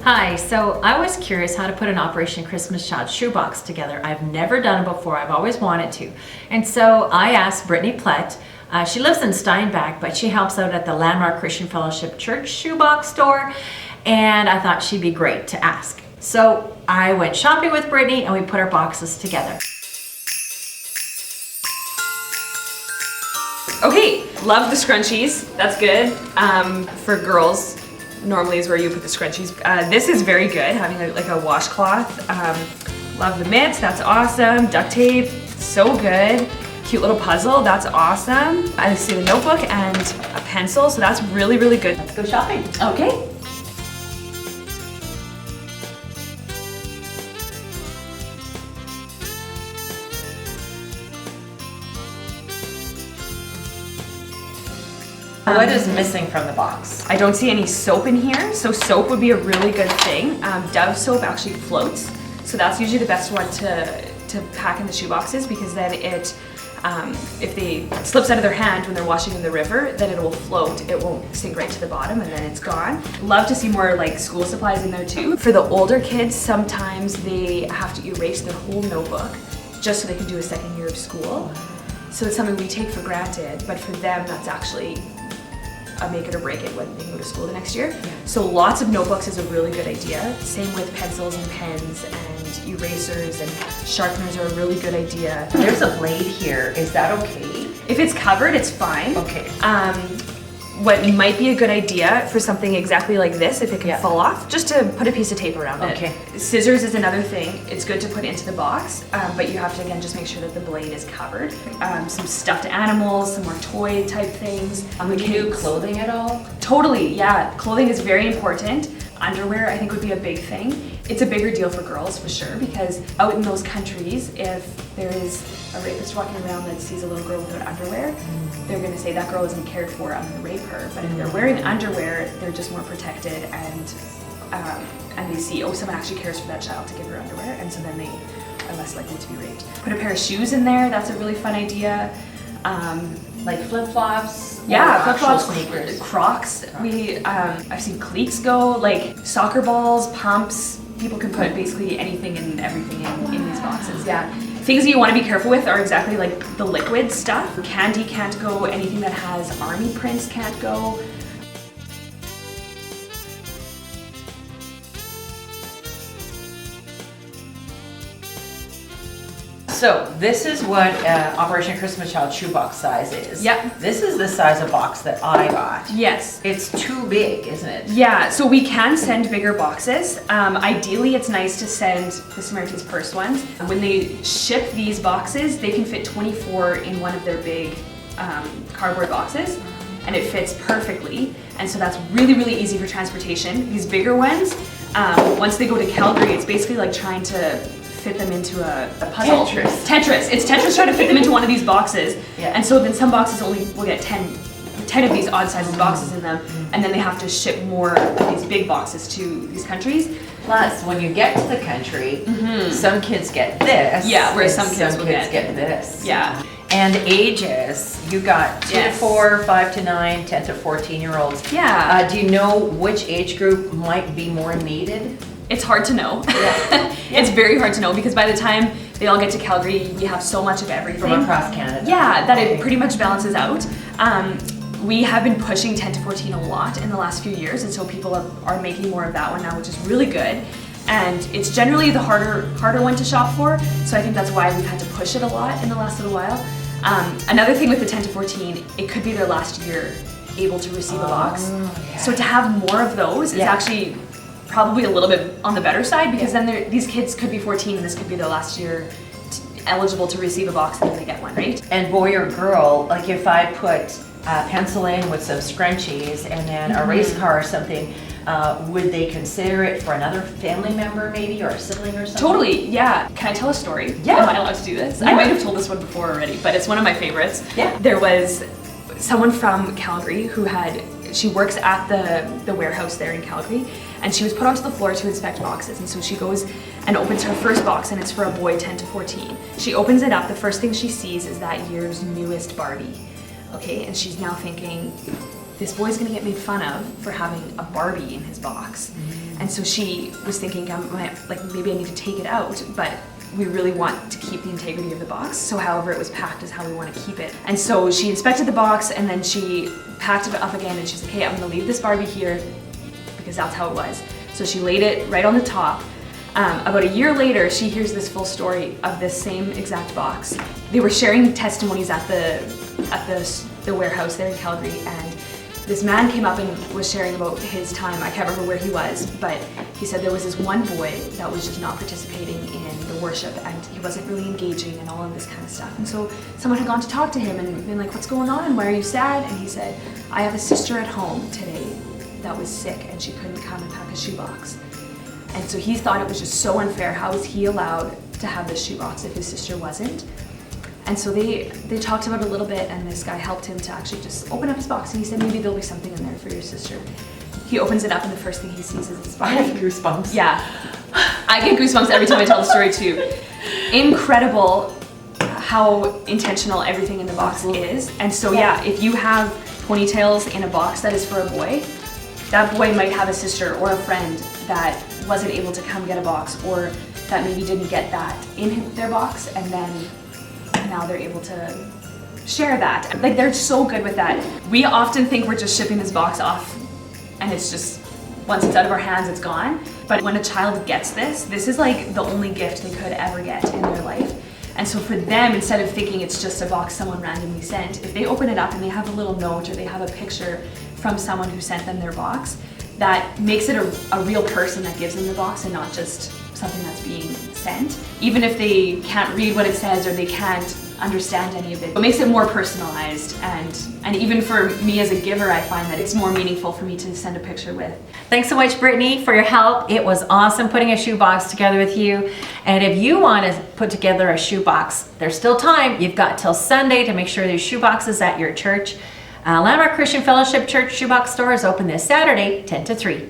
Hi, so I was curious how to put an Operation Christmas Shoebox together. I've never done it before, I've always wanted to. And so I asked Brittney Plett. She lives in Steinbach, but she helps out at the Landmark Christian Fellowship Church Shoebox store, and I thought she'd be great to ask. So I went shopping with Brittney and we put our boxes together. Okay, love the scrunchies, that's good. For girls, normally is where you put the scrunchies. This is very good, having like a washcloth. Love the mitts, that's awesome. Duct tape, so good. Cute little puzzle, that's awesome. I see the notebook and a pencil, so that's really, really good. Let's go shopping. Okay. What is missing from the box? I don't see any soap in here, so soap would be a really good thing. Dove soap actually floats, so that's usually the best one to pack in the shoe boxes, because then it, if it slips out of their hand when they're washing in the river, then it will float. It won't sink right to the bottom and then it's gone. Love to see more like school supplies in there too. For the older kids, sometimes they have to erase their whole notebook just so they can do a second year of school. So it's something we take for granted, but for them that's actually make it or break it when they go to school the next year. Yeah. So lots of notebooks is a really good idea. Same with pencils and pens and erasers and sharpeners are a really good idea. There's a blade here, is that okay? If it's covered, it's fine. Okay. What might be a good idea for something exactly like this, if it can fall off, just to put a piece of tape around it. Okay. Scissors is another thing. It's good to put into the box, but you have to, again, just make sure that the blade is covered. Some stuffed animals, some more toy type things. We can do clothing at all? Totally, yeah. Clothing is very important. Underwear, I think, would be a big thing. It's a bigger deal for girls, for sure, because out in those countries, if there is a rapist walking around that sees a little girl without underwear, they're going to say that girl isn't cared for, I'm going to rape her. But if they're wearing underwear, they're just more protected, and they see, oh, someone actually cares for that child to give her underwear, and so then they are less likely to be raped. Put a pair of shoes in there, that's a really fun idea. Like flip-flops? Yeah, flip-flops, sneakers. Crocs. I've seen cleats go, like soccer balls, pumps. People can put basically anything and everything in these boxes. Yeah. Things that you want to be careful with are exactly like the liquid stuff. Candy can't go, anything that has army prints can't go. So this is what Operation Christmas Child shoebox size is. Yep. This is the size of box that I got. Yes. It's too big, isn't it? Yeah, so we can send bigger boxes. Ideally, it's nice to send the Samaritan's Purse ones. When they ship these boxes, they can fit 24 in one of their big cardboard boxes, and it fits perfectly. And so that's really, really easy for transportation. These bigger ones, once they go to Calgary, it's basically like trying to fit them into a puzzle. Tetris. It's Tetris trying to fit them into one of these boxes. Yeah. And so then some boxes only will get 10 of these odd sized boxes in them, and then they have to ship more of these big boxes to these countries. Plus, when you get to the country, some kids get this. Yeah, whereas some kids get this. Yeah. And ages, you got 2 to 4, 5 to 9, 10 to 14-year-olds. Yeah. Do you know which age group might be more needed? It's hard to know. Yeah. It's very hard to know, because by the time they all get to Calgary, we have so much of everything. From across Canada. Yeah, that it pretty much balances out. We have been pushing 10 to 14 a lot in the last few years, and so people are making more of that one now, which is really good. And it's generally the harder one to shop for, so I think that's why we've had to push it a lot in the last little while. Another thing with the 10 to 14, it could be their last year able to receive a box. Yeah. So to have more of those is actually probably a little bit on the better side, because then these kids could be 14 and this could be their last year eligible to receive a box, and then they get one, right? And boy or girl, like if I put a pencil in with some scrunchies and then a race car or something, would they consider it for another family member maybe, or a sibling or something? Totally, yeah. Can I tell a story? Yeah. Am I allowed to do this? Yeah. I might have told this one before already, but it's one of my favorites. Yeah. There was someone from Calgary who she works at the warehouse there in Calgary, and she was put onto the floor to inspect boxes, and so she goes and opens her first box, and it's for a boy 10 to 14. She opens it up, the first thing she sees is that year's newest Barbie. Okay, and she's now thinking, this boy's gonna get made fun of for having a Barbie in his box. And so she was thinking, like maybe I need to take it out, but we really want to keep the integrity of the box. So however it was packed is how we want to keep it. And so she inspected the box and then she packed it up again and she's like, hey, I'm gonna leave this Barbie here because that's how it was. So she laid it right on the top. About a year later, she hears this full story of this same exact box. They were sharing testimonies at the warehouse there in Calgary, and this man came up and was sharing about his time. I can't remember where he was, but he said there was this one boy that was just not participating in the worship and he wasn't really engaging and all of this kind of stuff. And so someone had gone to talk to him and been like, what's going on? Why are you sad? And he said, I have a sister at home today that was sick and she couldn't come and pack a shoebox. And so he thought it was just so unfair. How was he allowed to have this shoebox if his sister wasn't? And so they talked about it a little bit, and this guy helped him to actually just open up his box, and he said, maybe there'll be something in there for your sister. He opens it up, and the first thing he sees is his Barbie. I have goosebumps. Yeah. I get goosebumps every time I tell the story too. Incredible how intentional everything in the box is. And so yeah, if you have ponytails in a box that is for a boy, that boy might have a sister or a friend that wasn't able to come get a box, or that maybe didn't get that in their box, and then now they're able to share that. Like, they're so good with that. We often think we're just shipping this box off and it's just, once it's out of our hands, it's gone. But when a child gets this is like the only gift they could ever get in their life. And so for them, instead of thinking it's just a box someone randomly sent, if they open it up and they have a little note or they have a picture from someone who sent them their box, that makes it a real person that gives them the box and not just something that's being sent. Even if they can't read what it says or they can't understand any of it, it makes it more personalized, and even for me as a giver, I find that it's more meaningful for me to send a picture with. Thanks so much, Brittney, for your help. It was awesome putting a shoebox together with you. And if you want to put together a shoebox, there's still time. You've got till Sunday to make sure there's shoeboxes at your church. Landmark Christian Fellowship Church Shoebox Store is open this Saturday, 10 to 3.